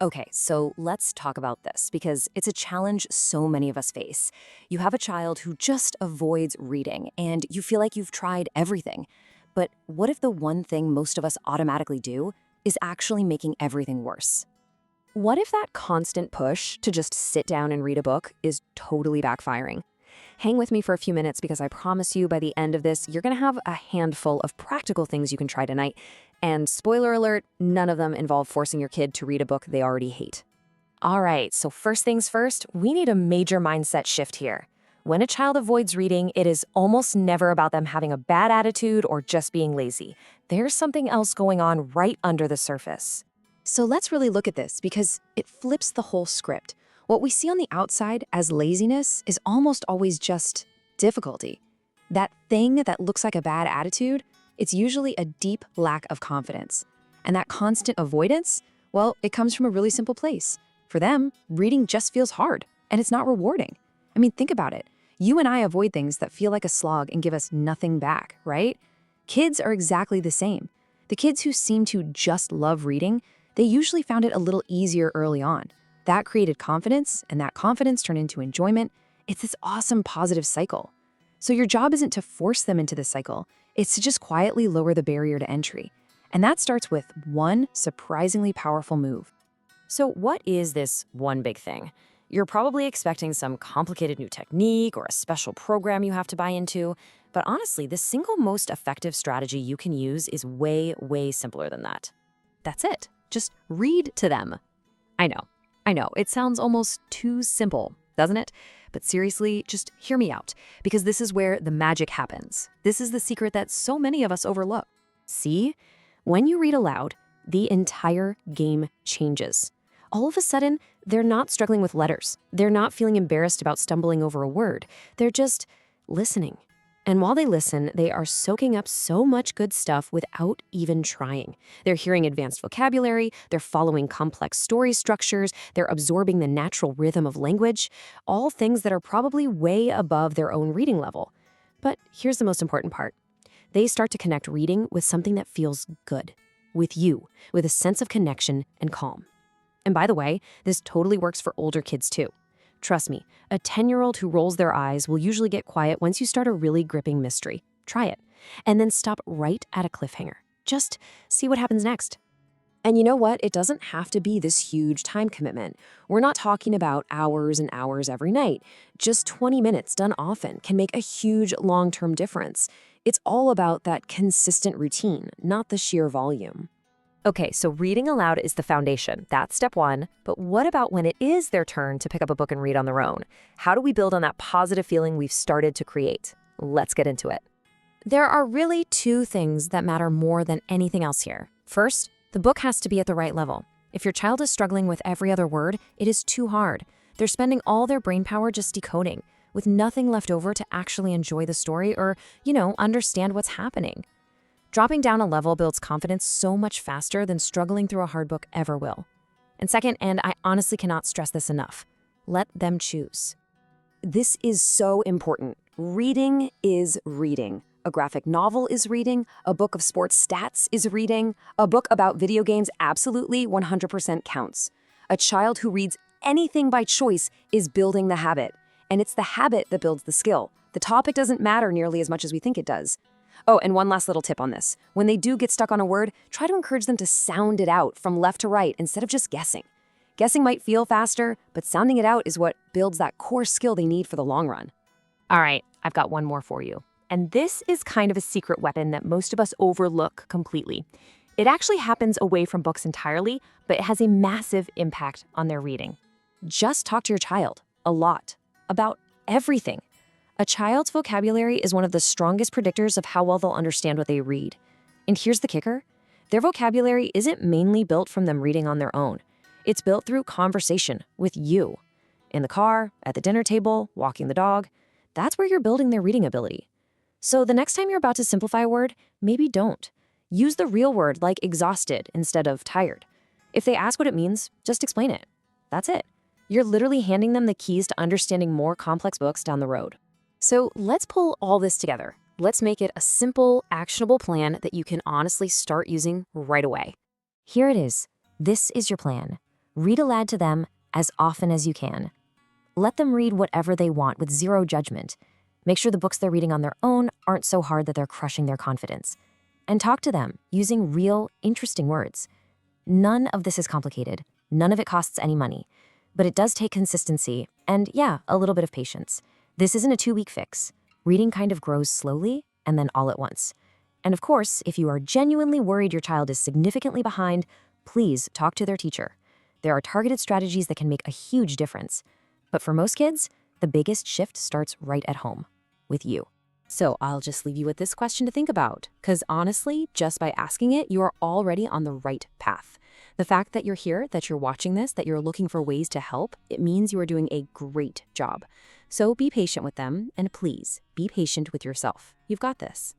Okay, so let's talk about this because it's a challenge so many of us face. You have a child who just avoids reading, and you feel like you've tried everything. But what if the one thing most of us automatically do is actually making everything worse? What if that constant push to just sit down and read a book is totally backfiring? Hang with me for a few minutes because I promise you by the end of this, you're going to have a handful of practical things you can try tonight. And spoiler alert, none of them involve forcing your kid to read a book they already hate. All right, so first things first, we need a major mindset shift here. When a child avoids reading, it is almost never about them having a bad attitude or just being lazy. There's something else going on right under the surface. So let's really look at this because it flips the whole script. What we see on the outside as laziness is almost always just difficulty. That thing that looks like a bad attitude, it's usually a deep lack of confidence. And that constant avoidance, well, it comes from a really simple place. For them, reading just feels hard, and it's not rewarding. I mean, think about it. You and I avoid things that feel like a slog and give us nothing back, right? Kids are exactly the same. The kids who seem to just love reading, they usually found it a little easier early on. That created confidence, and that confidence turned into enjoyment. It's this awesome positive cycle. So your job isn't to force them into this cycle, it's to just quietly lower the barrier to entry. And that starts with one surprisingly powerful move. So what is this one big thing? You're probably expecting some complicated new technique or a special program you have to buy into, but honestly, the single most effective strategy you can use is way, way simpler than that. That's it. Just read to them. I know, it sounds almost too simple, doesn't it? But seriously, just hear me out, because this is where the magic happens. This is the secret that so many of us overlook. See? When you read aloud, the entire game changes. All of a sudden, they're not struggling with letters. They're not feeling embarrassed about stumbling over a word. They're just listening. And while they listen, they are soaking up so much good stuff without even trying. They're hearing advanced vocabulary, they're following complex story structures, they're absorbing the natural rhythm of language, all things that are probably way above their own reading level. But here's the most important part. They start to connect reading with something that feels good, with you, with a sense of connection and calm. And by the way, this totally works for older kids too. Trust me, a 10-year-old who rolls their eyes will usually get quiet once you start a really gripping mystery. Try it. And then stop right at a cliffhanger. Just see what happens next. And you know what? It doesn't have to be this huge time commitment. We're not talking about hours and hours every night. Just 20 minutes done often can make a huge long-term difference. It's all about that consistent routine, not the sheer volume. Okay, so reading aloud is the foundation. That's step one. But what about when it is their turn to pick up a book and read on their own? How do we build on that positive feeling we've started to create? Let's get into it. There are really two things that matter more than anything else here. First, the book has to be at the right level. If your child is struggling with every other word, it is too hard. They're spending all their brain power just decoding, with nothing left over to actually enjoy the story or, understand what's happening. Dropping down a level builds confidence so much faster than struggling through a hard book ever will. And second, and I honestly cannot stress this enough, let them choose. This is so important. Reading is reading. A graphic novel is reading. A book of sports stats is reading. A book about video games absolutely 100% counts. A child who reads anything by choice is building the habit. And it's the habit that builds the skill. The topic doesn't matter nearly as much as we think it does. Oh, and one last little tip on this. When they do get stuck on a word, try to encourage them to sound it out from left to right instead of just guessing. Guessing might feel faster, but sounding it out is what builds that core skill they need for the long run. All right, I've got one more for you. And this is kind of a secret weapon that most of us overlook completely. It actually happens away from books entirely, but it has a massive impact on their reading. Just talk to your child a lot about everything. A child's vocabulary is one of the strongest predictors of how well they'll understand what they read. And here's the kicker. Their vocabulary isn't mainly built from them reading on their own. It's built through conversation with you. In the car, at the dinner table, walking the dog. That's where you're building their reading ability. So the next time you're about to simplify a word, maybe don't. Use the real word like exhausted instead of tired. If they ask what it means, just explain it. That's it. You're literally handing them the keys to understanding more complex books down the road. So let's pull all this together. Let's make it a simple, actionable plan that you can honestly start using right away. Here it is. This is your plan. Read aloud to them as often as you can. Let them read whatever they want with zero judgment. Make sure the books they're reading on their own aren't so hard that they're crushing their confidence. And talk to them using real, interesting words. None of this is complicated. None of it costs any money. But it does take consistency and, yeah, a little bit of patience. This isn't a 2-week fix. Reading kind of grows slowly and then all at once. And of course, if you are genuinely worried your child is significantly behind, please talk to their teacher. There are targeted strategies that can make a huge difference. But for most kids, the biggest shift starts right at home, with you. So I'll just leave you with this question to think about, because honestly, just by asking it, you are already on the right path. The fact that you're here, that you're watching this, that you're looking for ways to help, it means you are doing a great job. So be patient with them, and please, be patient with yourself. You've got this.